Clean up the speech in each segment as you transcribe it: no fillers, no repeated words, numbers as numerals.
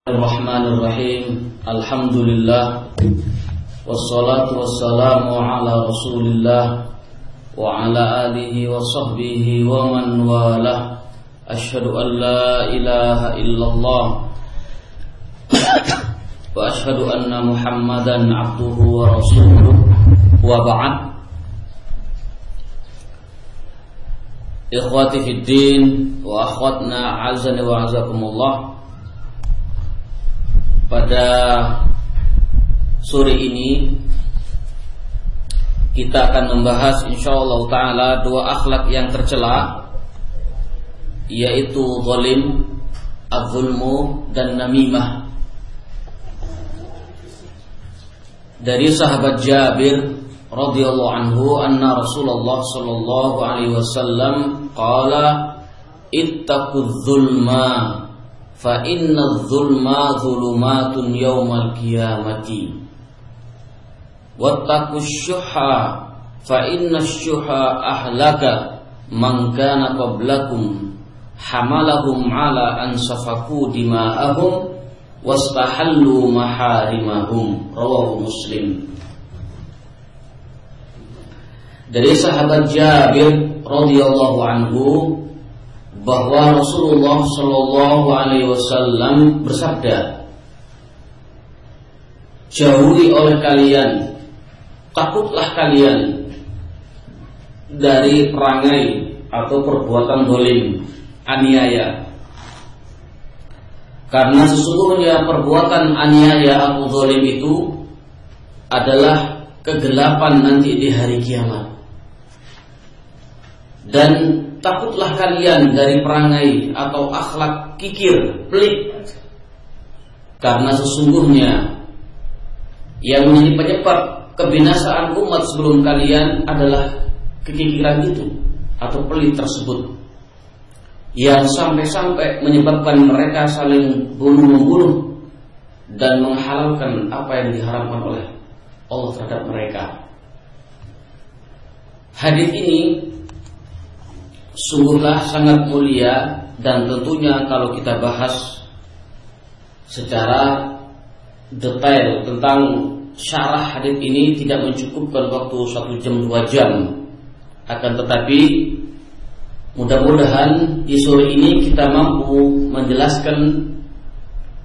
Bismillahirrahmanirrahim. Alhamdulillah. Wassalatu wassalamu ala Rasulillah wa ala alihi wa sahbihi wa man walah. Asyhadu an la ilaha illallah wa asyhadu anna Muhammadan abduhu wa rasuluh. Wa ba'd. Ikhwati fid din wa akhwatna azani wa azakumullah. Pada sore ini kita akan membahas insyaallah ta'ala dua akhlak yang tercela, yaitu zalim, az-zulmu dan namimah. Dari sahabat Jabir radhiyallahu anhu anna Rasulullah sallallahu alaihi wasallam qala ittaqudz zulma fa inna dzulma dzulumatun yaumal qiyamati wattaqus syuha fa inna syuha ahlaka man kana qablakum hamalahum ala an safaku dima'ahum wastahallu maharimahum. Rawahu Muslim. Dari sahabat Jabir radhiyallahu anhu bahwa Rasulullah Shallallahu Alaihi Wasallam bersabda, jauhi oleh kalian, takutlah kalian dari perangai atau perbuatan zalim, aniaya. Karena sesungguhnya perbuatan aniaya atau zalim itu adalah kegelapan nanti di hari kiamat. Dan takutlah kalian dari perangai atau akhlak kikir, pelit. Karena sesungguhnya yang menjadi penyebab kebinasaan umat sebelum kalian adalah kekikiran itu atau pelit tersebut, yang sampai-sampai menyebabkan mereka saling bunuh-membunuh dan menghalalkan apa yang diharamkan oleh Allah terhadap mereka. Hadis ini sungguhlah sangat mulia, dan tentunya kalau kita bahas secara detail tentang syarah hadis ini tidak mencukupkan waktu 1 jam 2 jam. Akan tetapi mudah-mudahan di sore ini kita mampu menjelaskan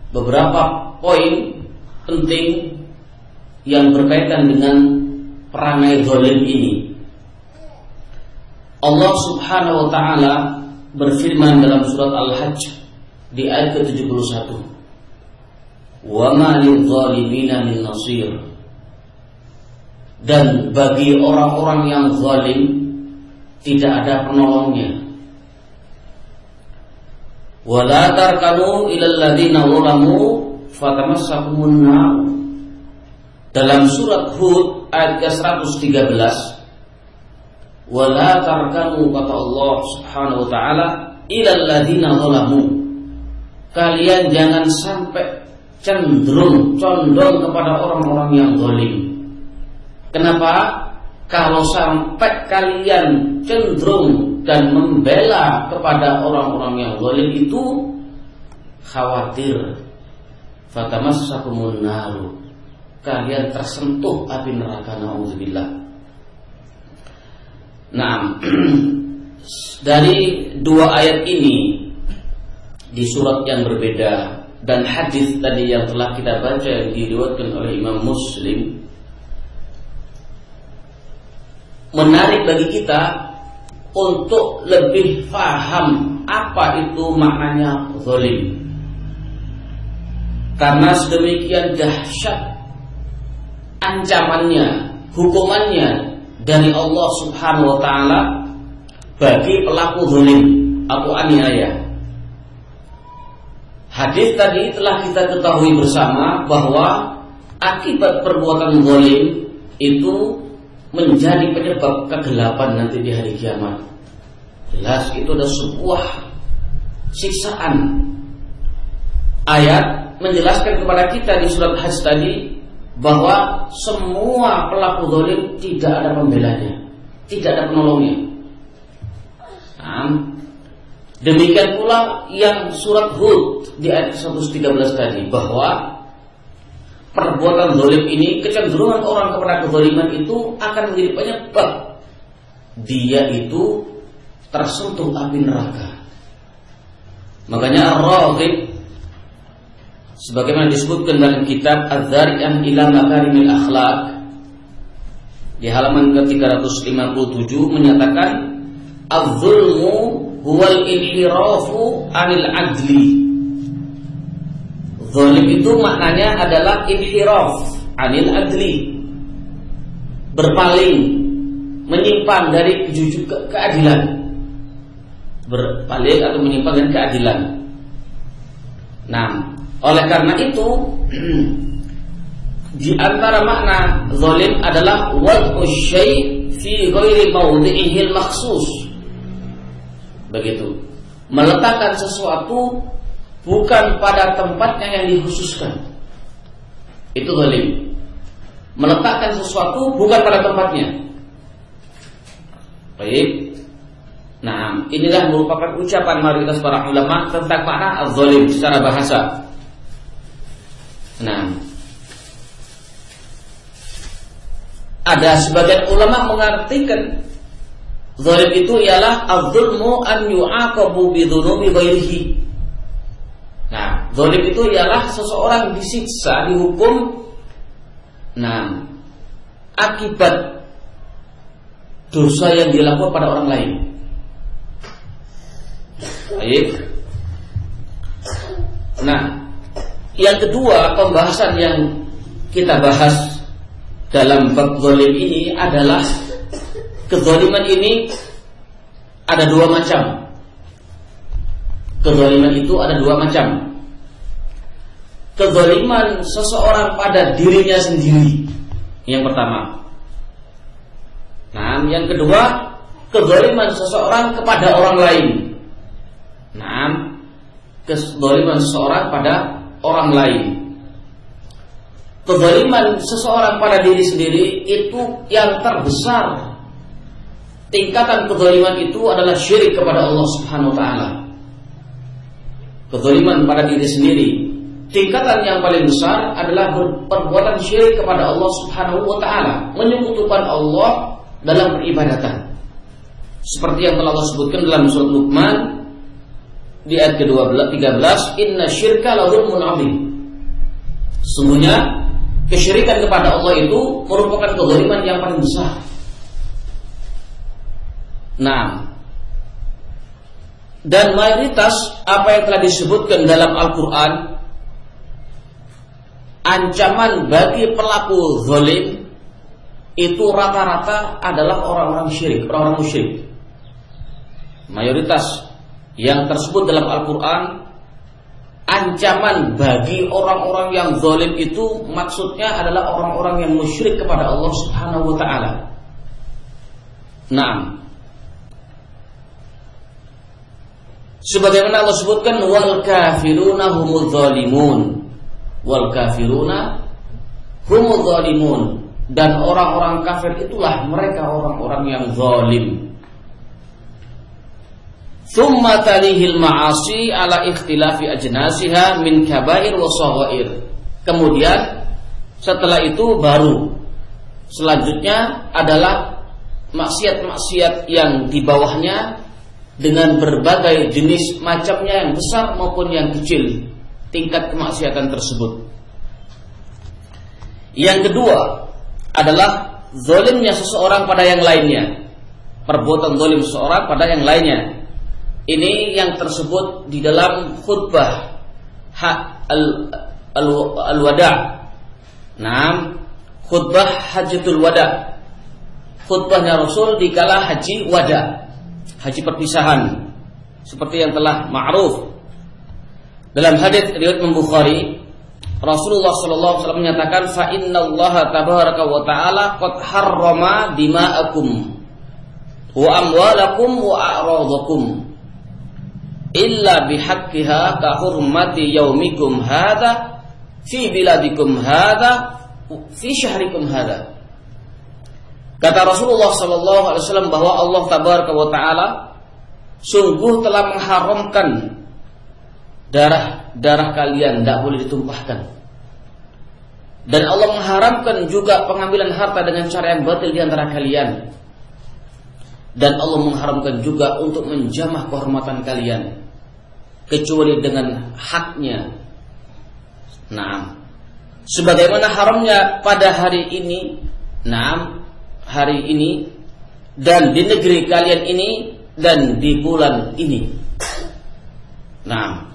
beberapa poin penting yang berkaitan dengan perangai zalim ini. Allah Subhanahu wa ta'ala berfirman dalam surat Al-Hajj di ayat ke-71, wa ma lidh-dhalimina min nasir. Dan bagi orang-orang yang zalim tidak ada penolongnya. Wa la tarkanu ilal ladzina zalamu fatamassakumun nar. Dalam surat Hud ayat ke-113, wala tarkanu, kata Allah Subhanahu wa ta'ala, ilal ladzina zalamu. Kalian jangan sampai condong kepada orang-orang yang zalim. Kenapa? Kalau sampai kalian cenderung dan membela kepada orang-orang yang zalim itu, khawatir fatamassakumun nar, kalian tersentuh api neraka, naudzubillah. Nah, dari dua ayat ini di surat yang berbeda dan hadis tadi yang telah kita baca yang diriwayatkan oleh Imam Muslim, menarik bagi kita untuk lebih paham apa itu maknanya zalim. Karena sedemikian dahsyat ancamannya, hukumannya dari Allah Subhanahu wa ta'ala bagi pelaku zalim atau aniaya. Hadis tadi telah kita ketahui bersama bahwa akibat perbuatan zalim itu menjadi penyebab kegelapan nanti di hari kiamat. Jelas itu adalah sebuah siksaan. Ayat menjelaskan kepada kita di surat Hajj tadi bahwa semua pelaku zalim tidak ada pembelanya, tidak ada penolongnya. Demikian pula yang surat Hud di ayat 113 tadi, bahwa perbuatan zalim ini, kecenderungan orang kepada kezaliman itu akan menjadi penyebab dia itu tersentuh api neraka. Makanya Ar-Raghib, sebagaimana disebutkan dalam kitab Az-Zari'ah ila Makarimil Akhlaq di halaman ke-357 menyatakan az-zulmu huwal inhirafu 'anil 'adli. Zalim itu maknanya adalah inhiraf 'anil 'adli, berpaling, menyimpang dari keadilan. Berpaling atau menyimpang dari keadilan. Nah, oleh karena itu di antara makna zalim adalah wad'u syai' fi ghairi mawdi'ihil makhsus. Begitu. Meletakkan sesuatu bukan pada tempatnya yang dikhususkan. Itu zalim. Meletakkan sesuatu bukan pada tempatnya. Baik. Nah, inilah merupakan ucapan mayoritas para ulama tentang makna az-zalim secara bahasa. Nah, ada sebagian ulama mengartikan zalim itu ialah az-zulmu an yu'aqabu bi dzunubi ghairihi. Nah, zalim itu ialah seseorang disiksa, dihukum, nah, akibat dosa yang dilakukan pada orang lain. Baik. Nah, yang kedua, pembahasan yang kita bahas dalam bab zalim ini adalah kezaliman ini ada dua macam. Kezaliman itu ada dua macam. Kezaliman seseorang pada dirinya sendiri, yang pertama. Nah, yang kedua, kezaliman seseorang kepada orang lain. Nah, kezaliman seseorang pada orang lain. Kezaliman seseorang pada diri sendiri itu yang terbesar. Tingkatan kezaliman itu adalah syirik kepada Allah Subhanahu wa taala. Kezaliman pada diri sendiri, tingkatan yang paling besar adalah perbuatan syirik kepada Allah Subhanahu wa taala, menyekutukan Allah dalam peribadatan. Seperti yang telah Allah sebutkan dalam surat Luqman di ayat ke-13, inna syirka la dzulmun 'adzim. Sesungguhnya kesyirikan kepada Allah itu merupakan kezaliman yang paling besar. Nah, dan mayoritas apa yang telah disebutkan dalam Al-Quran, ancaman bagi pelaku zalim itu rata-rata adalah orang-orang syirik, orang-orang musyrik. Mayoritas yang tersebut dalam Al-Quran, ancaman bagi orang-orang yang zalim itu maksudnya adalah orang-orang yang musyrik kepada Allah Subhanahu wa taala. Nah, sebagaimana Allah sebutkan wal kafiruna humuz zalimun. Wal kafiruna humuz zalimun, dan orang-orang kafir itulah mereka orang-orang yang zalim. Tsumma talihil ma'asi ala ikhtilafi ajnasiha min kabair wa shaghair. Kemudian setelah itu baru selanjutnya adalah maksiat-maksiat yang di bawahnya dengan berbagai jenis macamnya, yang besar maupun yang kecil tingkat kemaksiatan tersebut. Yang kedua adalah zalimnya seseorang pada yang lainnya. Perbuatan zalim seseorang pada yang lainnya. Ini yang tersebut di dalam khutbah al-wada'. Nah, khutbah Hajjatul Wada'. Khutbahnya Rasul di kala haji wada', haji perpisahan, seperti yang telah ma'ruf. Dalam hadits riwayat Bukhari, Rasulullah sallallahu alaihi wasallam menyatakan, fa innallaha tabaraka wa ta'ala qad harrama dima'akum wa amwalakum wa a'radakum illa bihaqqiha ka hurmati yaumikum hadza fi biladikum hadza fi syahrikum hadza. Kata Rasulullah sallallahu alaihi wasallam bahwa Allah tabaraka wa taala sungguh telah mengharamkan darah kalian, tidak boleh ditumpahkan. Dan Allah mengharamkan juga pengambilan harta dengan cara yang batil di antara kalian. Dan Allah mengharamkan juga untuk menjamah kehormatan kalian kecuali dengan haknya. Nah, sebagaimana haramnya pada hari ini, hari ini dan di negeri kalian ini dan di bulan ini. Nah,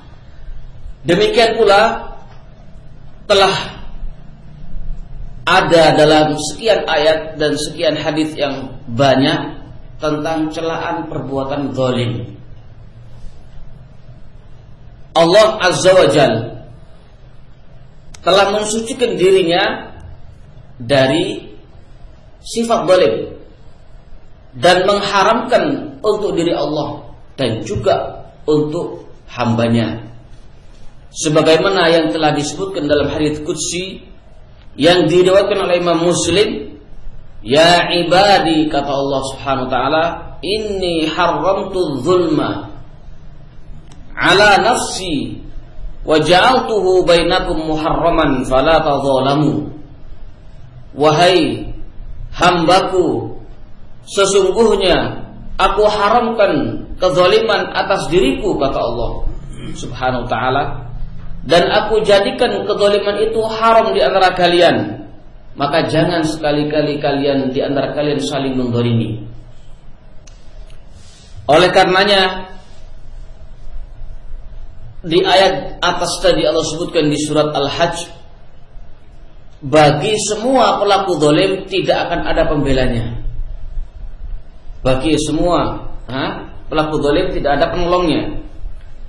demikian pula telah ada dalam sekian ayat dan sekian hadis yang banyak tentang celaan perbuatan zalim. Allah Azza wa Jalla telah mensucikan dirinya dari sifat zalim dan mengharamkan untuk diri Allah dan juga untuk hambanya, sebagaimana yang telah disebutkan dalam hadits qudsi yang diriwayatkan oleh Imam Muslim. Ya ibadi, kata Allah Subhanahu wa taala, inni haramtu dzulma ala nafsi wa ja'altuhu bainakum muharraman fala tadzalamu. Wahai hambaku, sesungguhnya aku haramkan kezaliman atas diriku, kata Allah Subhanahu wa taala, dan aku jadikan kezaliman itu haram di antara kalian. Maka jangan sekali-kali kalian di antara kalian saling menzalimi. Oleh karenanya di ayat atas tadi Allah sebutkan di surat Al-Hajj, bagi semua pelaku zalim tidak akan ada pembelanya. Bagi semua pelaku zalim tidak ada penolongnya.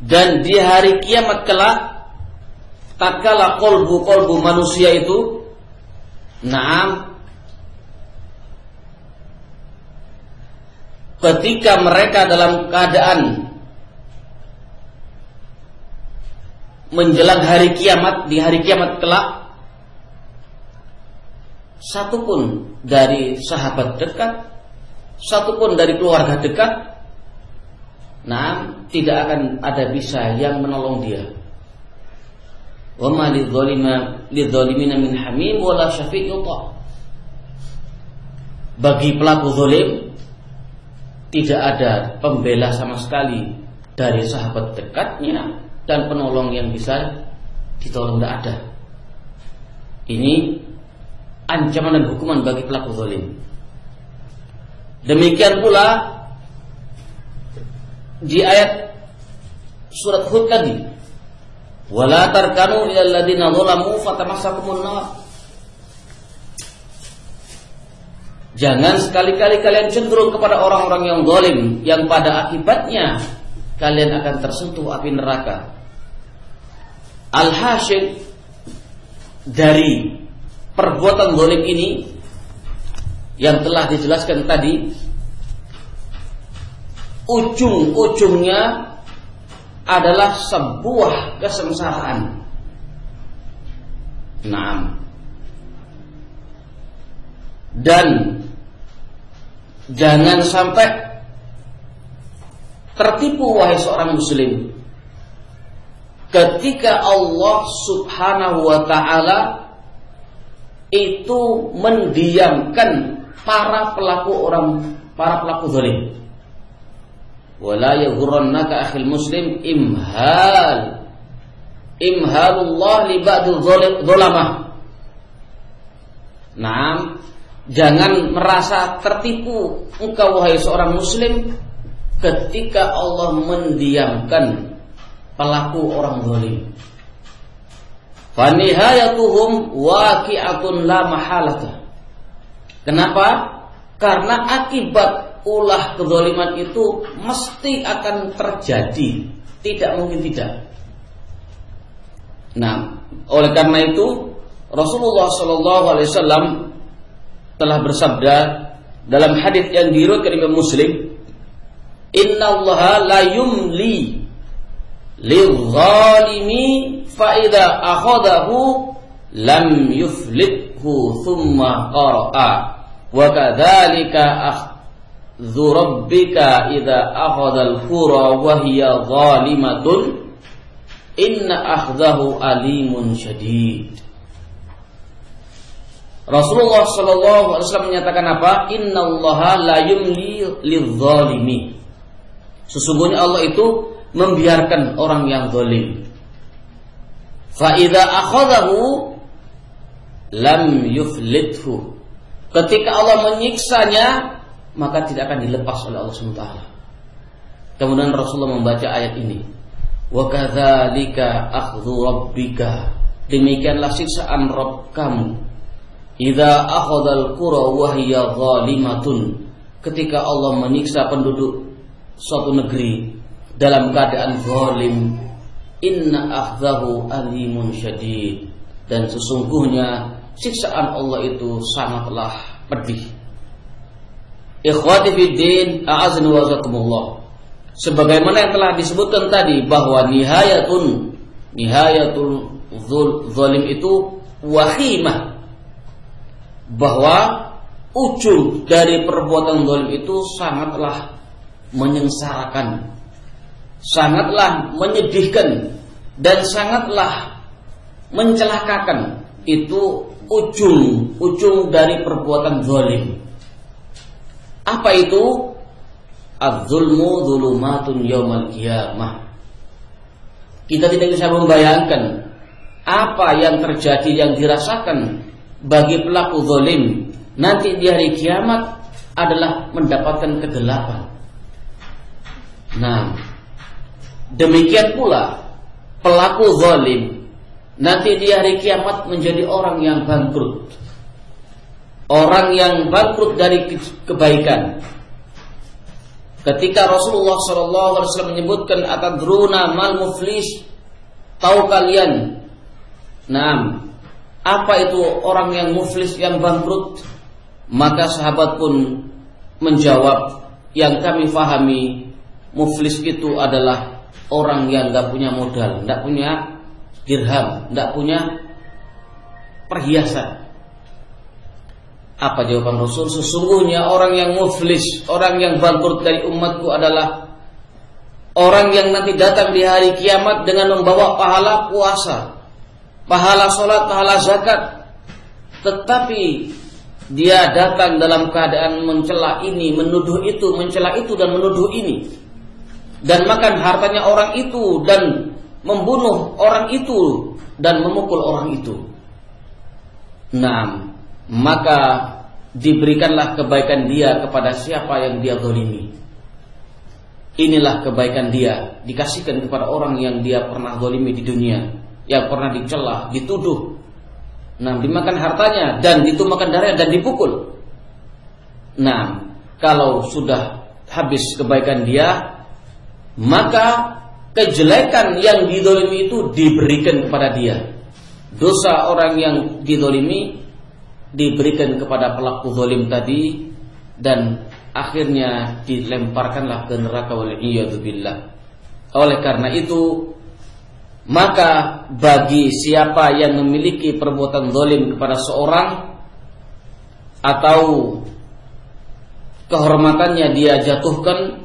Dan di hari kiamat kelak, tatkala kolbu manusia itu ketika mereka dalam keadaan menjelang hari kiamat, di hari kiamat kelak, satupun dari sahabat dekat, satupun dari keluarga dekat, tidak akan ada bisa yang menolong dia. Wa ma lidzalimina min hamim wala syafi' yuta. Bagi pelaku zalim tidak ada pembela sama sekali dari sahabat dekatnya dan penolong yang bisa ditolong, tidak ada. Ini ancaman dan hukuman bagi pelaku zalim. Demikian pula di ayat surat Hud tadi, wala tarkanu ilal ladzina zalamu fatamassakumun nar. Jangan sekali-kali kalian cenderung kepada orang-orang yang zalim, yang pada akibatnya kalian akan tersentuh api neraka. Al-hasyid dari perbuatan zalim ini yang telah dijelaskan tadi, ujung-ujungnya adalah sebuah kesengsaraan. Dan jangan sampai tertipu wahai seorang muslim, ketika Allah Subhanahu wa ta'ala itu mendiamkan para pelaku zalim. Wala yaghurrannaka akhil muslim imhalullah li ba'dil zalamah. Jangan merasa tertipu engkau wahai seorang muslim ketika Allah mendiamkan pelaku orang zalim. Fa nihayatuhum waqi'atun la mahalata. Kenapa? Karena akibat ulah kezaliman itu mesti akan terjadi, tidak mungkin tidak. Oleh karena itu Rasulullah SAW telah bersabda dalam hadits yang diriwayatkan Imam Muslim, innallaha la yumli lidh-dhalimi fa idza akhadahu lam yuflithu thumma qara'a wa kadzalika rabbika idza akhadhal qura wa hiya zalimatun inna akhdahu alimun syadid. Rasulullah sallallahu alaihi wasallam menyatakan apa? Innallaha la yumli lidh-dhalimi. Sesungguhnya Allah itu membiarkan orang yang zalim. Fa idza akhadahu lam yuflithu. Ketika Allah menyiksanya, maka tidak akan dilepas oleh Allah SWT. Kemudian Rasulullah membaca ayat ini. Wa kadzalika akhdhu rabbika. Demikianlah siksaan Rabb kamu. Idza akhadhal qura wa hiya zalimatun. Ketika Allah menyiksa penduduk suatu negeri dalam keadaan zalim, inna akhdahu alimun syadid. Dan sesungguhnya siksaan Allah itu sangatlah pedih. Ikhwati fid din, a'azzani wa jazakumullah. Sebagaimana yang telah disebutkan tadi bahwa nihayatul zalim itu wahimah, bahwa ujung dari perbuatan zalim itu sangatlah menyengsarakan, sangatlah menyedihkan, dan sangatlah mencelakakan. Itu ujung dari perbuatan zalim. Apa itu? Az-zulmu zulumatun yaumal qiyamah. Kita tidak bisa membayangkan apa yang terjadi, yang dirasakan bagi pelaku zalim nanti di hari kiamat adalah mendapatkan kegelapan. Nah, demikian pula pelaku zalim nanti di hari kiamat menjadi orang yang bangkrut. Orang yang bangkrut dari kebaikan. Ketika Rasulullah SAW menyebutkan atadruna mal muflis, tahu kalian? Nah, apa itu orang yang muflis, yang bangkrut? Maka sahabat pun menjawab, yang kami fahami muflis itu adalah orang yang gak punya modal, gak punya dirham, gak punya perhiasan. Apa jawaban Rasul? Sesungguhnya orang yang muflis, orang yang bangkrut dari umatku adalah orang yang nanti datang di hari kiamat dengan membawa pahala puasa, pahala sholat, pahala zakat, tetapi dia datang dalam keadaan mencela ini, menuduh itu, mencela itu, dan menuduh ini, dan makan hartanya orang itu, dan membunuh orang itu, dan memukul orang itu. Nah, maka diberikanlah kebaikan dia kepada siapa yang dia zalimi. Inilah kebaikan dia, dikasihkan kepada orang yang dia pernah zalimi di dunia, yang pernah dicela, dituduh, nah dimakan hartanya, dan ditumpahkan darahnya, dan dipukul. Nah, kalau sudah habis kebaikan dia, maka kejelekan yang dizalimi itu diberikan kepada dia. Dosa orang yang dizalimi diberikan kepada pelaku zalim tadi, dan akhirnya dilemparkanlah ke neraka wal'iyadzubillah. Oleh karena itu, maka bagi siapa yang memiliki perbuatan zalim kepada seorang, atau kehormatannya dia jatuhkan,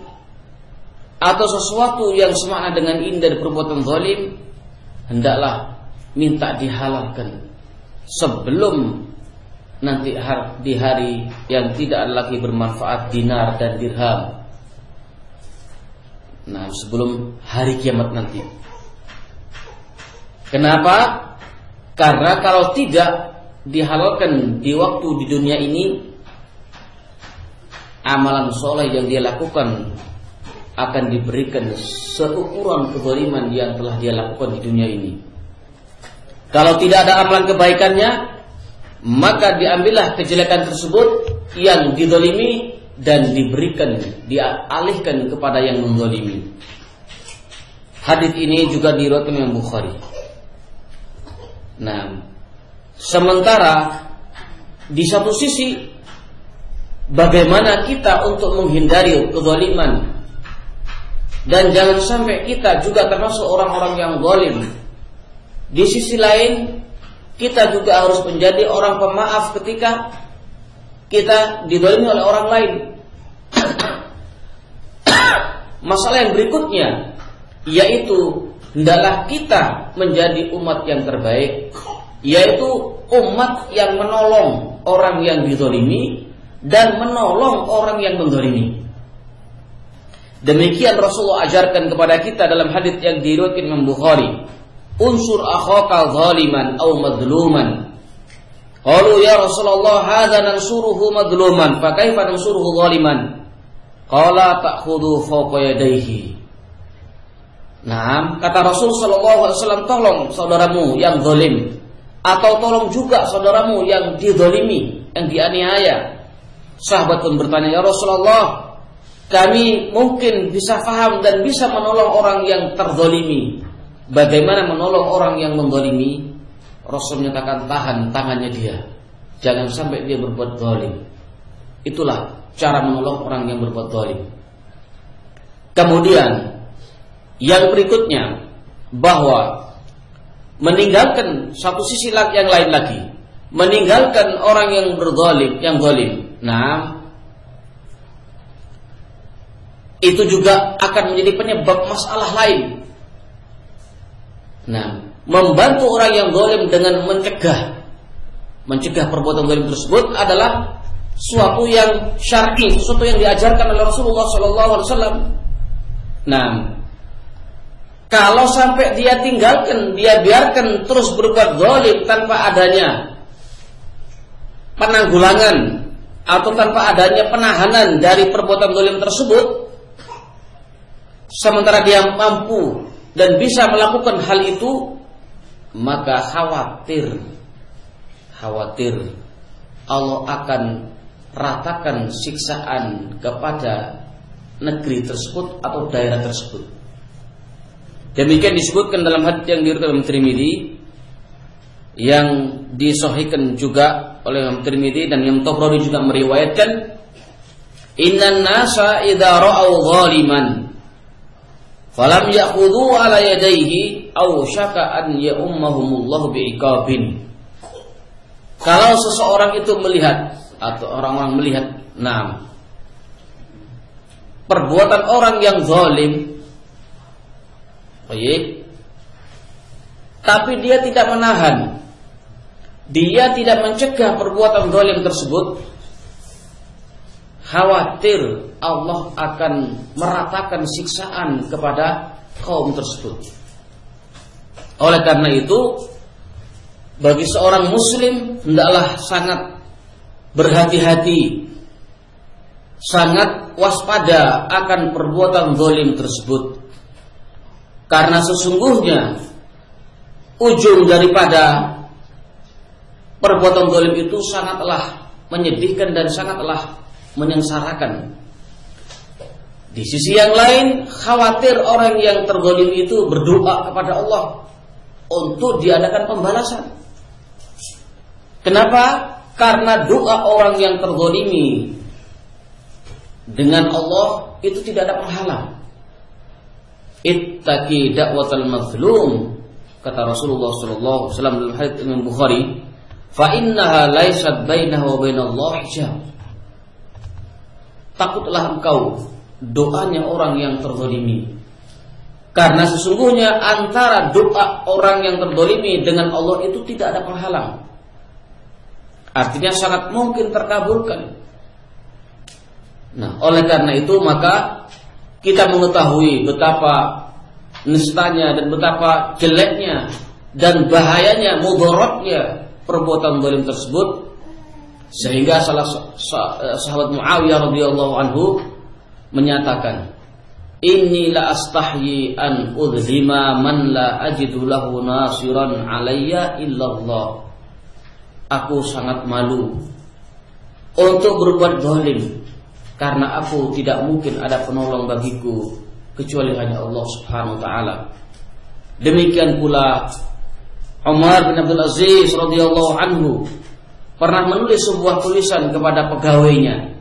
atau sesuatu yang semakna dengan ini dari perbuatan zalim, hendaklah minta dihalalkan sebelum nanti di hari yang tidak lagi bermanfaat dinar dan dirham. Nah, sebelum hari kiamat nanti. Kenapa? Karena kalau tidak dihalalkan di waktu di dunia ini, amalan soleh yang dia lakukan akan diberikan seukuran kezaliman yang telah dia lakukan di dunia ini. Kalau tidak ada amalan kebaikannya, maka diambillah kejelekan tersebut yang dizalimi dan diberikan, dialihkan kepada yang menzalimi. Hadis ini juga diriwayatkan oleh Bukhari. Nah, sementara di satu sisi bagaimana kita untuk menghindari kezaliman, dan jangan sampai kita juga termasuk orang-orang yang zalim. Di sisi lain, kita juga harus menjadi orang pemaaf ketika kita dizalimi oleh orang lain. Masalah yang berikutnya yaitu hendaklah kita menjadi umat yang terbaik, yaitu umat yang menolong orang yang dizalimi dan menolong orang yang menzalimi. Demikian Rasulullah ajarkan kepada kita dalam hadits yang diriwayatkan Imam Bukhari, unsur akhaka zaliman aw madluman. Qalu ya Rasulullah hadza nansuruhu madluman fa kaifa nansuruhu zaliman? Qala ta'khudhu fawqa yadayhi. Nah, kata Rasul sallallahu alaihi wasallam, tolong saudaramu yang zalim atau tolong juga saudaramu yang dizalimi, yang dianiaya. Sahabat pun bertanya, ya Rasulullah, kami mungkin bisa faham dan bisa menolong orang yang terzalimi. Bagaimana menolong orang yang menzalimi? Rasul menyatakan, tahan tangannya dia, jangan sampai dia berbuat zalim. Itulah cara menolong orang yang berbuat zalim. Kemudian yang berikutnya, bahwa meninggalkan satu sisi yang lain lagi, meninggalkan orang yang berzalim, yang zalim. Nah, itu juga akan menjadi penyebab masalah lain. Nah, membantu orang yang zalim dengan mencegah perbuatan zalim tersebut adalah suatu yang syar'i, sesuatu yang diajarkan oleh Rasulullah SAW. Nah, kalau sampai dia tinggalkan, dia biarkan terus berbuat zalim tanpa adanya penanggulangan atau tanpa adanya penahanan dari perbuatan zalim tersebut, sementara dia mampu dan bisa melakukan hal itu, maka khawatir Allah akan ratakan siksaan kepada negeri tersebut atau daerah tersebut. Demikian disebutkan dalam hadits yang diriwayatkan oleh Tirmidzi, yang disahihkan juga oleh Imam Tirmidzi, dan Imam Tabrani juga meriwayatkan, innan nasa idza ra'aw zaliman falam ya'khudhu ala yadayhi aw syaka an ya'ummahumullahu bi'iqabin. Kalau seseorang itu melihat atau orang-orang melihat perbuatan orang yang zalim, baik, tapi dia tidak menahan, dia tidak mencegah perbuatan zalim tersebut, khawatir Allah akan meratakan siksaan kepada kaum tersebut. Oleh karena itu, bagi seorang muslim hendaklah sangat berhati-hati, sangat waspada akan perbuatan zalim tersebut. Karena sesungguhnya ujung daripada perbuatan zalim itu sangatlah menyedihkan dan sangatlah menyengsarakan. Di sisi yang lain, khawatir orang yang terzalim itu berdoa kepada Allah untuk diadakan pembalasan. Kenapa? Karena doa orang yang terzalimi dengan Allah itu tidak ada penghalang. Ittaqi da'watal mazlum, kata Rasulullah sallallahu alaihi wasallam dalam hadits Imam Bukhari, fa innaha laysat bainaha wa bainallahi hijab. Takutlah engkau doanya orang yang terzalimi, karena sesungguhnya antara doa orang yang terzalimi dengan Allah itu tidak ada penghalang. Artinya sangat mungkin terkabulkan. Nah, oleh karena itu maka kita mengetahui betapa nistanya dan betapa jeleknya dan bahayanya, mudaratnya perbuatan zalim tersebut, sehingga salah sahabat Muawiyah radhiyallahu anhu menyatakan, inni la astahyi an udhima man la ajidu lahu nasiran alayya illallah. Aku sangat malu untuk berbuat zalim, karena aku tidak mungkin ada penolong bagiku kecuali hanya Allah Subhanahu wa taala. Demikian pula Umar bin Abdul Aziz radhiyallahu anhu pernah menulis sebuah tulisan kepada pegawainya,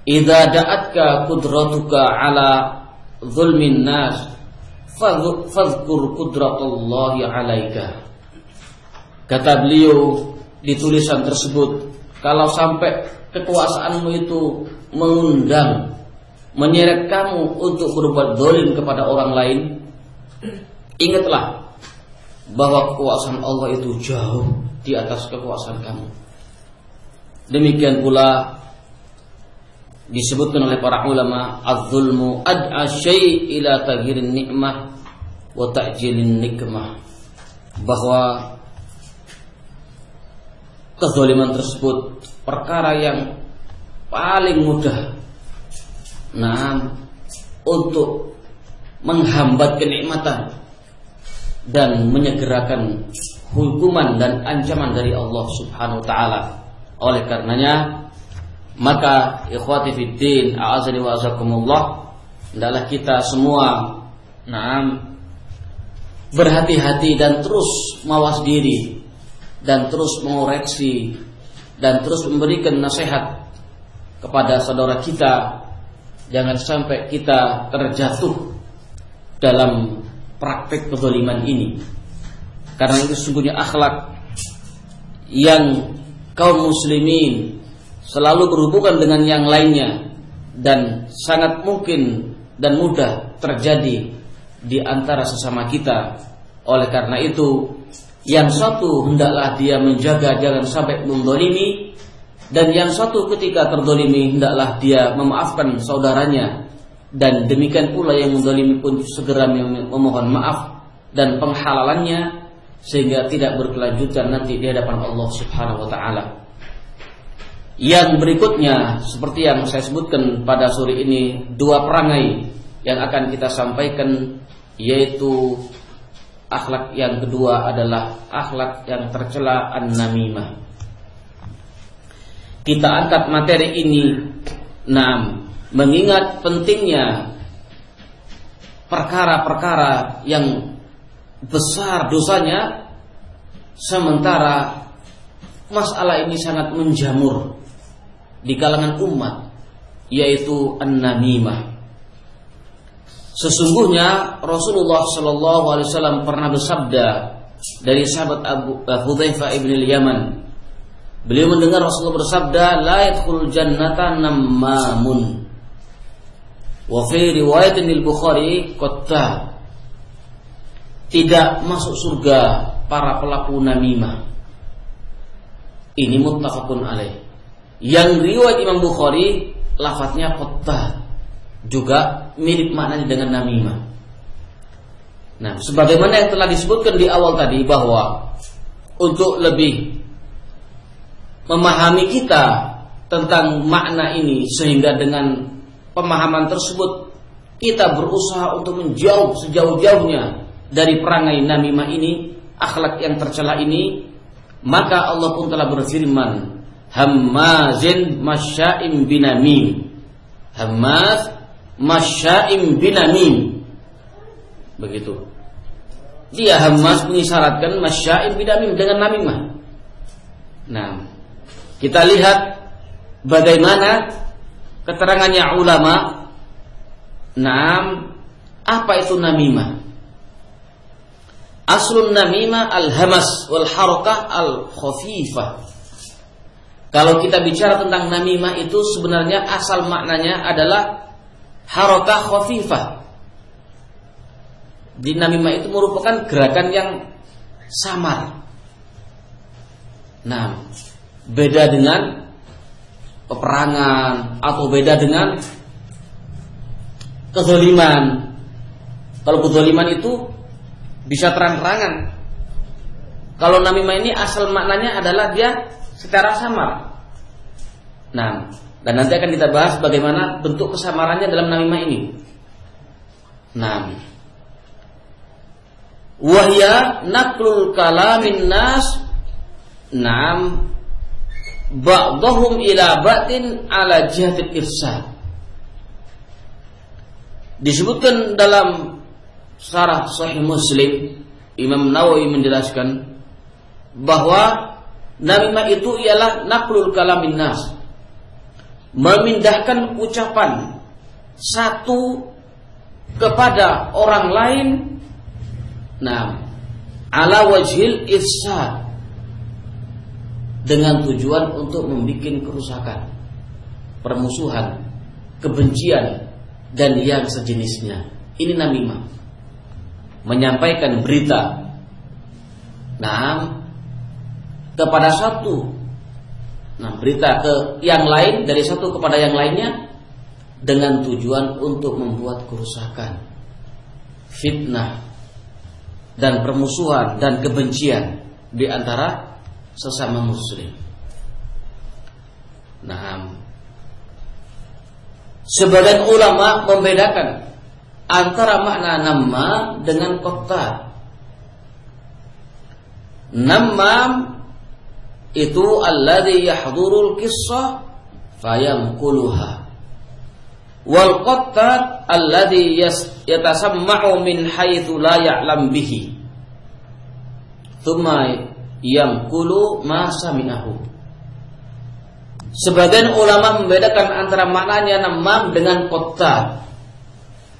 idza da'atka qudratuka ala zulmin nas fadhkur qudratullahi 'alaika. Kata beliau di tulisan tersebut, kalau sampai kekuasaanmu itu mengundang, menyeret kamu untuk berbuat zalim kepada orang lain, ingatlah bahwa kekuasaan Allah itu jauh di atas kekuasaan kamu. Demikian pula disebutkan oleh para ulama, az-zulmu ad'a syai' ila taghirin ni'mah wa ta'jilin nikmah, bahwa kezaliman tersebut perkara yang paling mudah untuk menghambat kenikmatan dan menyegerakan hukuman dan ancaman dari Allah Subhanahu wa taala. Oleh karenanya, maka ikhwati fiddin, a'azani wa azakumullah, hendaklah kita semua berhati-hati dan terus mawas diri dan terus mengoreksi dan terus memberikan nasihat kepada saudara kita. Jangan sampai kita terjatuh dalam praktek kezaliman ini, karena itu sesungguhnya akhlak yang kaum muslimin selalu berhubungan dengan yang lainnya dan sangat mungkin dan mudah terjadi di antara sesama kita. Oleh karena itu, yang satu hendaklah dia menjaga jangan sampai menzalimi, dan yang satu ketika terzalimi hendaklah dia memaafkan saudaranya, dan demikian pula yang menzalimi pun segera memohon maaf dan penghalalannya sehingga tidak berkelanjutan nanti di hadapan Allah Subhanahu wa taala. Yang berikutnya, seperti yang saya sebutkan pada sore ini, dua perangai yang akan kita sampaikan, yaitu akhlak yang kedua adalah akhlak yang tercela, an-namimah. Kita angkat materi ini mengingat pentingnya perkara-perkara yang besar dosanya, sementara masalah ini sangat menjamur di kalangan umat, yaitu an-namimah. Sesungguhnya Rasulullah sallallahu alaihi wasallam pernah bersabda dari sahabat Hudzaifah ibn al-Yaman. Beliau mendengar Rasulullah bersabda, la yadkhulul jannata nammamun. Wa fi riwayatin al-Bukhari qatta, tidak masuk surga para pelaku namimah. Ini muttafaqun alaih. Yang riwayat Imam Bukhari lafadznya qatta, juga mirip maknanya dengan namimah. Nah, sebagaimana yang telah disebutkan di awal tadi, bahwa untuk lebih memahami kita tentang makna ini, sehingga dengan pemahaman tersebut kita berusaha untuk menjauh sejauh-jauhnya dari perangai namimah ini, akhlak yang tercela ini, maka Allah pun telah berfirman, hammazin masya'im binamim. Hammaz masya'im binamim. Begitu. Dia hammaz mengisyaratkan masya'im binamim dengan namimah. Nah, kita lihat bagaimana keterangannya ulama. Apa itu namimah? Aslun namimah al-hamas wal harakah al-khafifah. Kalau kita bicara tentang namimah itu sebenarnya asal maknanya adalah harakah khafifah. Di namimah itu merupakan gerakan yang samar. Nah, beda dengan peperangan atau beda dengan kezaliman. Kalau kezaliman itu bisa terang-terangan. Kalau namimah ini asal maknanya adalah dia secara samar. Nah, dan nanti akan kita bahas bagaimana bentuk kesamarannya dalam namimah ini. Nah, wahya naqlul kalamin nas, ba'dhum ila ba'din ala jihatil irsad. Disebutkan dalam Syarah Sahih Muslim, Imam Nawawi menjelaskan bahwa namimah itu ialah naqlul kalamin nas, memindahkan ucapan satu kepada orang lain, ala wajhil ifsad, dengan tujuan untuk membuat kerusakan. permusuhan, kebencian, dan yang sejenisnya. Ini namimah, menyampaikan berita kepada satu, berita ke yang lain, dari satu kepada yang lainnya, dengan tujuan untuk membuat kerusakan, fitnah, dan permusuhan dan kebencian di antara sesama muslim. Sebagian ulama membedakan antara makna namam dengan qattat. Namam itu alladhi yahdurul qissah fayamkuluha, wal qattat alladhi yatasamma'u min haitsu la ya'lam bihi thumma yamkulu ma sami'ahu. Sebagian ulama membedakan antara maknanya namam dengan qattat.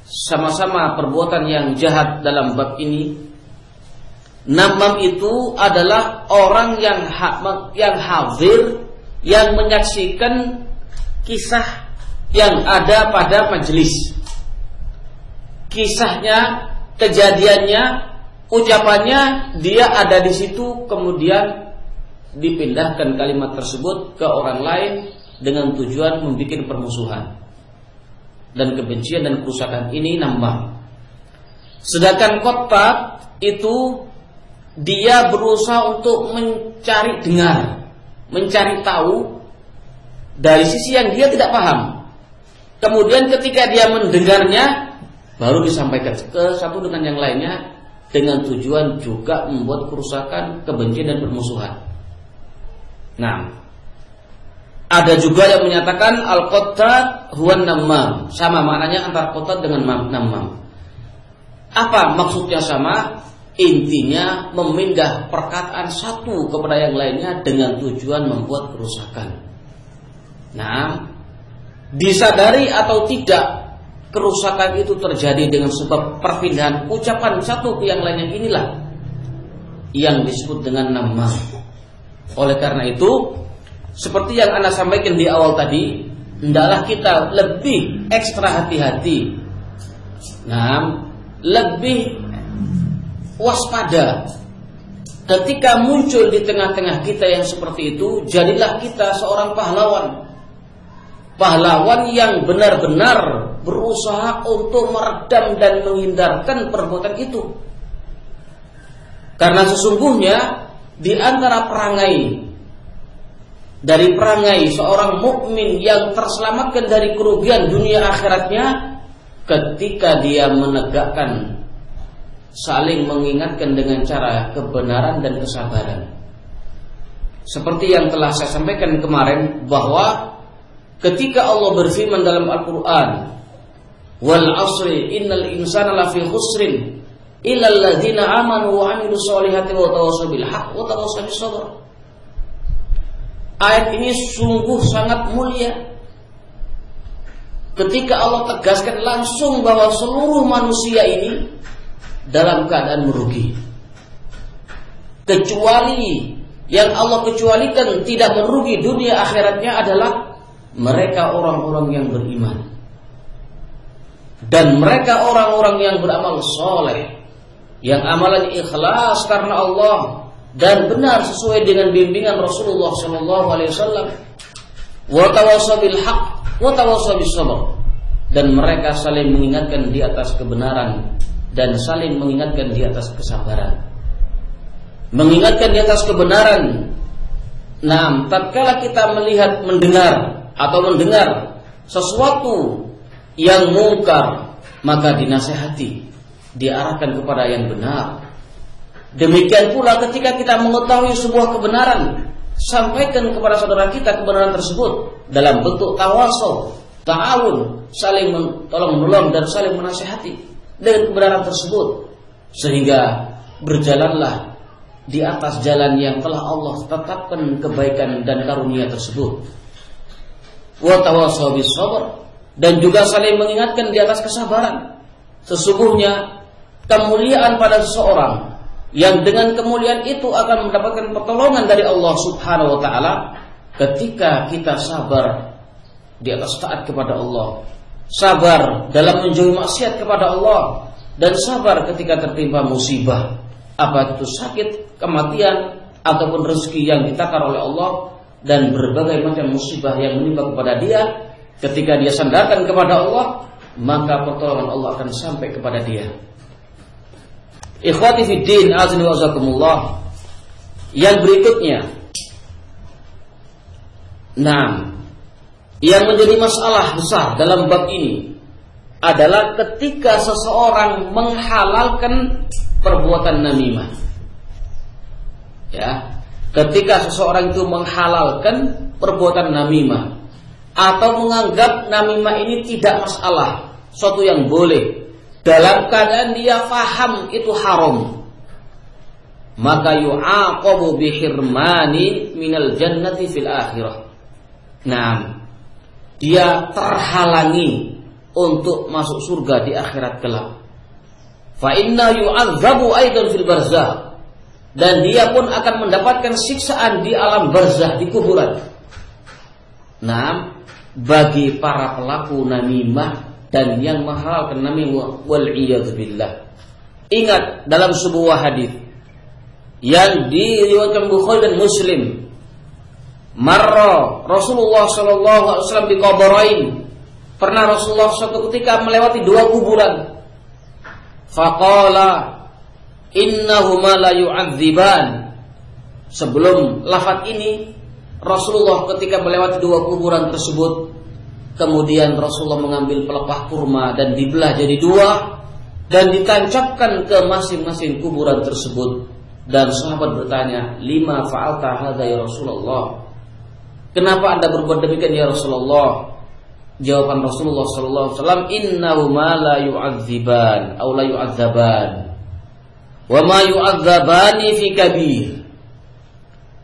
Sama-sama perbuatan yang jahat dalam bab ini. Namam itu adalah orang yang hadir, yang menyaksikan kisah yang ada pada majelis. Kisahnya, kejadiannya, ucapannya, dia ada di situ, kemudian dipindahkan kalimat tersebut ke orang lain dengan tujuan membuat permusuhan dan kebencian dan kerusakan. Ini namam. Sedangkan qattat itu dia berusaha untuk mencari dengar, mencari tahu dari sisi yang dia tidak paham. Kemudian ketika dia mendengarnya, baru disampaikan ke satu dengan yang lainnya dengan tujuan juga membuat kerusakan, kebencian dan permusuhan. Ada juga yang menyatakan al-qattat huwa namam. Sama maknanya antara qattat dengan namam. Apa maksudnya sama? Intinya memindah perkataan satu kepada yang lainnya dengan tujuan membuat kerusakan. Disadari atau tidak, kerusakan itu terjadi dengan sebab perpindahan ucapan satu ke yang lainnya. Inilah yang disebut dengan namam. Oleh karena itu, seperti yang Anda sampaikan di awal tadi, hendaklah kita lebih ekstra hati-hati, lebih waspada ketika muncul di tengah-tengah kita yang seperti itu. Jadilah kita seorang pahlawan yang benar-benar berusaha untuk meredam dan menghindarkan perbuatan itu. Karena sesungguhnya di antara perangai seorang mukmin yang terselamatkan dari kerugian dunia akhiratnya, ketika dia menegakkan saling mengingatkan dengan cara kebenaran dan kesabaran. Seperti yang telah saya sampaikan kemarin, bahwa ketika Allah berfirman dalam Al-Quran, wal asri innal insana lafi khusrin illal ladzina amanu wa amilus solihati wa tawassaw bil haqq wa tawassaw bis sabr. Ayat ini sungguh sangat mulia ketika Allah tegaskan langsung bahwa seluruh manusia ini dalam keadaan merugi, kecuali yang Allah kecualikan tidak merugi dunia akhiratnya adalah mereka orang-orang yang beriman dan mereka orang-orang yang beramal soleh, yang amalan ikhlas karena Allah dan benar sesuai dengan bimbingan Rasulullah SAW. Wa tawassaw bil haqq wa tawassaw bis sabr. Dan mereka saling mengingatkan di atas kebenaran dan saling mengingatkan di atas kesabaran. Mengingatkan di atas kebenaran. Tatkala kita mendengar sesuatu yang mungkar, maka dinasihati, diarahkan kepada yang benar. Demikian pula ketika kita mengetahui sebuah kebenaran, sampaikan kepada saudara kita kebenaran tersebut dalam bentuk tawasul, ta'awun, saling tolong-menolong dan saling menasihati dengan kebenaran tersebut, sehingga berjalanlah di atas jalan yang telah Allah tetapkan kebaikan dan karunia tersebut. Wa tawassaw bis sabr, dan juga saling mengingatkan di atas kesabaran. Sesungguhnya kemuliaan pada seseorang yang dengan kemuliaan itu akan mendapatkan pertolongan dari Allah Subhanahu wa taala ketika kita sabar di atas taat kepada Allah, sabar dalam menjauhi maksiat kepada Allah, dan sabar ketika tertimpa musibah, apa itu sakit, kematian, ataupun rezeki yang ditakar oleh Allah, dan berbagai macam musibah yang menimpa kepada dia. Ketika dia sandarkan kepada Allah, maka pertolongan Allah akan sampai kepada dia. Ikhwati fiddin, azni wa azakumullah. Yang berikutnya, yang menjadi masalah besar dalam bab ini adalah ketika seseorang menghalalkan perbuatan namimah. Ya, ketika seseorang itu menghalalkan perbuatan namimah atau menganggap namimah ini tidak masalah, suatu yang boleh, dalam keadaan dia faham itu haram, maka yu'aqabu bihirmani minal jannati fil akhirah. Dia terhalangi untuk masuk surga di akhirat kelak. Fa inna yu'adzabu aidan fil barzakh, dan dia pun akan mendapatkan siksaan di alam barzakh, di kuburan. Bagi para pelaku namimah dan yang menghalalkan namimah, wal iyadzu billah. Ingat dalam sebuah hadis yang diriwayatkan Bukhari dan Muslim, marra Rasulullah sallallahu alaihi wasallam di qabarain. Pernah Rasulullah suatu ketika melewati dua kuburan. Faqala innahuma la yu'adziban. Sebelum lafaz ini, Rasulullah ketika melewati dua kuburan tersebut, kemudian Rasulullah mengambil pelepah kurma dan dibelah jadi dua dan ditancapkan ke masing-masing kuburan tersebut. Dan sahabat bertanya, lima fa'alta hadza ya Rasulullah? Kenapa Anda berbuat demikian ya Rasulullah? Jawaban Rasulullah sallallahu alaihi wasallam, innahuma la yu'adziban aw la yu'adzaban wa ma yu'adzabani fi kabir.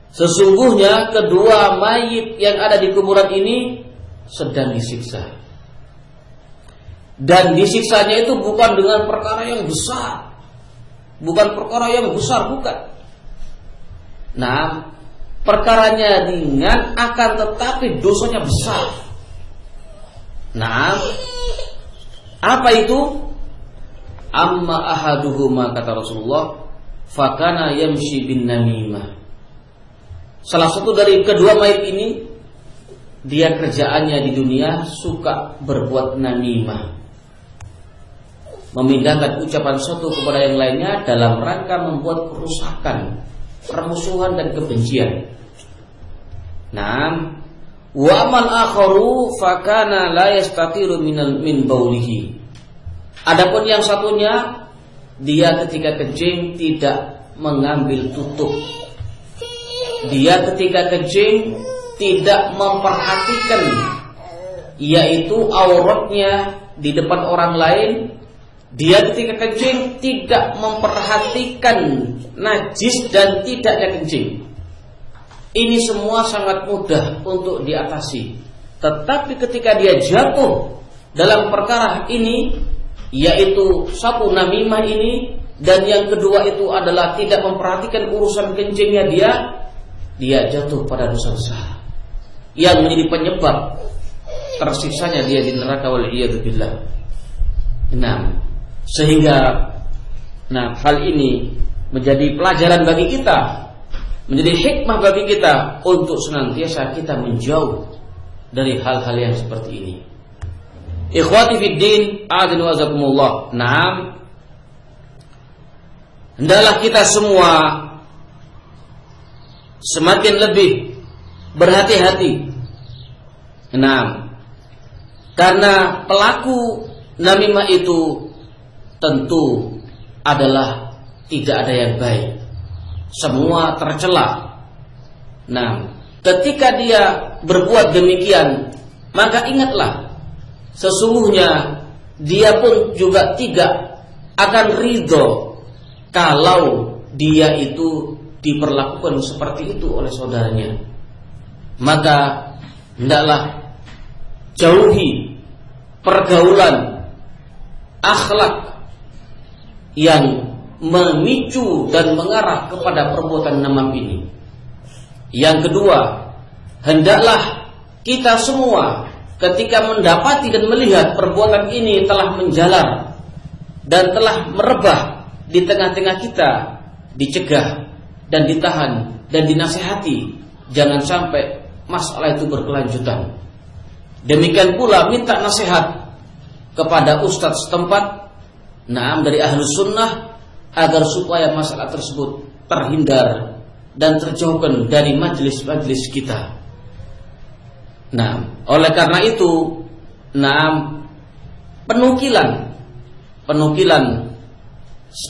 Sesungguhnya kedua mayit yang ada di kuburan ini sedang disiksa. Dan disiksanya itu bukan dengan perkara yang besar. Bukan perkara yang besar, bukan. Perkaranya ringan akan tetapi dosanya besar. Apa itu? Amma ahaduhuma, kata Rasulullah, fakana yamshi bin namimah. Salah satu dari kedua mayit ini, dia kerjaannya di dunia suka berbuat namimah, memindahkan ucapan satu kepada yang lainnya dalam rangka membuat kerusakan, permusuhan dan kebencian. Wa amal akharu fakana la yastatiru min baulihi. Adapun yang satunya, dia ketika kencing tidak mengambil tutup. Dia ketika kencing tidak memperhatikan, yaitu auratnya di depan orang lain. Dia ketika kencing tidak memperhatikan najis dan tidaknya kencing. Ini semua sangat mudah untuk diatasi. Tetapi ketika dia jatuh dalam perkara ini, yaitu satu namimah ini, dan yang kedua itu adalah tidak memperhatikan urusan kencingnya dia jatuh pada dosa besar yang menjadi penyebab tersiksanya dia di neraka, wal iyadu billah. Sehingga hal ini menjadi pelajaran bagi kita, menjadi hikmah bagi kita untuk senantiasa kita menjauh dari hal-hal yang seperti ini. Ikhwati fiddin, a'adzani wa azakumullah. Hendaklah kita semua semakin lebih berhati-hati. Karena pelaku namimah itu tentu adalah tidak ada yang baik. Semua tercela. Ketika dia berbuat demikian, maka ingatlah, sesungguhnya dia pun juga tidak akan ridho kalau dia itu diperlakukan seperti itu oleh saudaranya. Maka hendaklah jauhi pergaulan akhlak yang memicu dan mengarah kepada perbuatan namam ini. Yang kedua, hendaklah kita semua ketika mendapati dan melihat perbuatan ini telah menjalar dan telah merebah di tengah-tengah kita, dicegah dan ditahan dan dinasihati, jangan sampai masalah itu berkelanjutan. Demikian pula minta nasihat kepada ustadz setempat, dari ahlus sunnah, agar supaya masalah tersebut terhindar dan terjauhkan dari majelis-majelis kita. Oleh karena itu, penukilan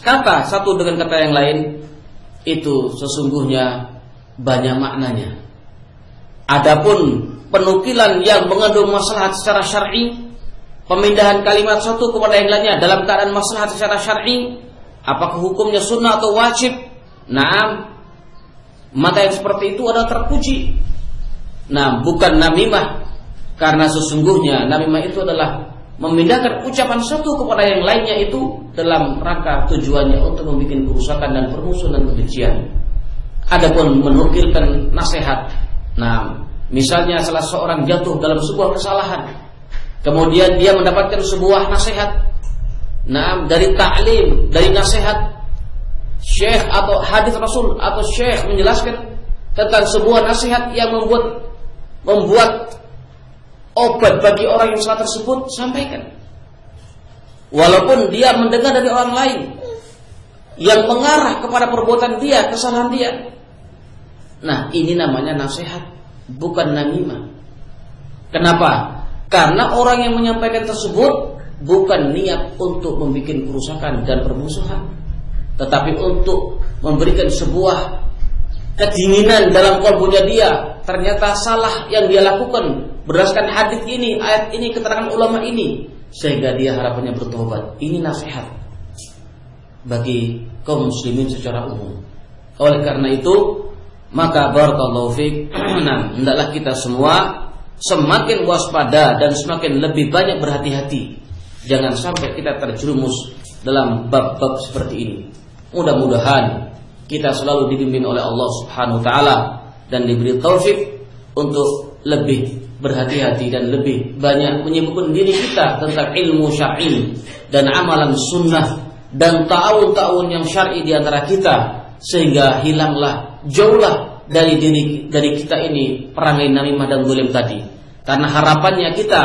kata satu dengan kata yang lain itu sesungguhnya banyak maknanya. Adapun penukilan yang mengandung maslahat secara syar'i, pemindahan kalimat satu kepada yang lainnya dalam keadaan maslahat secara syar'i, apakah hukumnya sunnah atau wajib? Maka yang seperti itu adalah terpuji. Bukan namimah, karena sesungguhnya namimah itu adalah memindahkan ucapan satu kepada yang lainnya itu dalam rangka tujuannya untuk membuat kerusakan dan permusuhan dan kebencian. Adapun menukilkan nasihat, misalnya salah seorang jatuh dalam sebuah kesalahan, kemudian dia mendapatkan sebuah nasihat, dari ta'lim, dari nasihat syekh atau hadis Rasul, atau syekh menjelaskan tentang sebuah nasihat yang membuat obat bagi orang yang salah tersebut, sampaikan. Walaupun dia mendengar dari orang lain yang mengarah kepada perbuatan dia, kesalahan dia. Ini namanya nasihat, bukan namimah. Kenapa? Karena orang yang menyampaikan tersebut bukan niat untuk membuat kerusakan dan permusuhan, tetapi untuk memberikan sebuah kedinginan dalam kalbunya dia. Ternyata salah yang dia lakukan berdasarkan hadis ini, ayat ini, keterangan ulama ini, sehingga dia harapannya bertobat. Ini nasihat bagi kaum muslimin secara umum. Oleh karena itu, maka barakallahu fiik, hendaklah kita semua semakin waspada dan semakin lebih banyak berhati-hati. Jangan sampai kita terjerumus dalam bab-bab seperti ini. Mudah-mudahan kita selalu dibimbing oleh Allah Subhanahu wa taala dan diberi taufik untuk lebih berhati-hati dan lebih banyak menyibukkan diri kita tentang ilmu syar'i dan amalan sunnah dan ta'awun yang syar'i di antara kita, sehingga hilanglah, jauhlah dari kita ini perangai namimah dan zalim tadi. Karena harapannya kita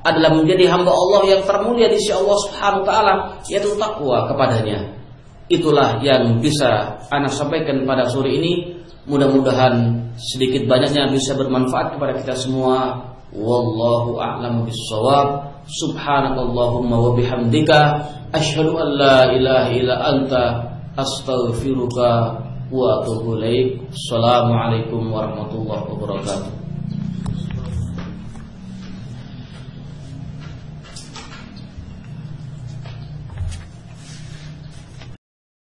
adalah menjadi hamba Allah yang termulia di sisi Allah Subhanahu wa taala, yaitu takwa kepadanya. Itulah yang bisa ana sampaikan pada sore ini. Mudah-mudahan sedikit banyaknya bisa bermanfaat kepada kita semua. Wallahu a'lam bissawab. Subhanakallahumma wa bihamdika asyhadu an la ilaha illa anta astaghfiruka wa atubu ilaik. Assalamualaikum warahmatullahi wabarakatuh.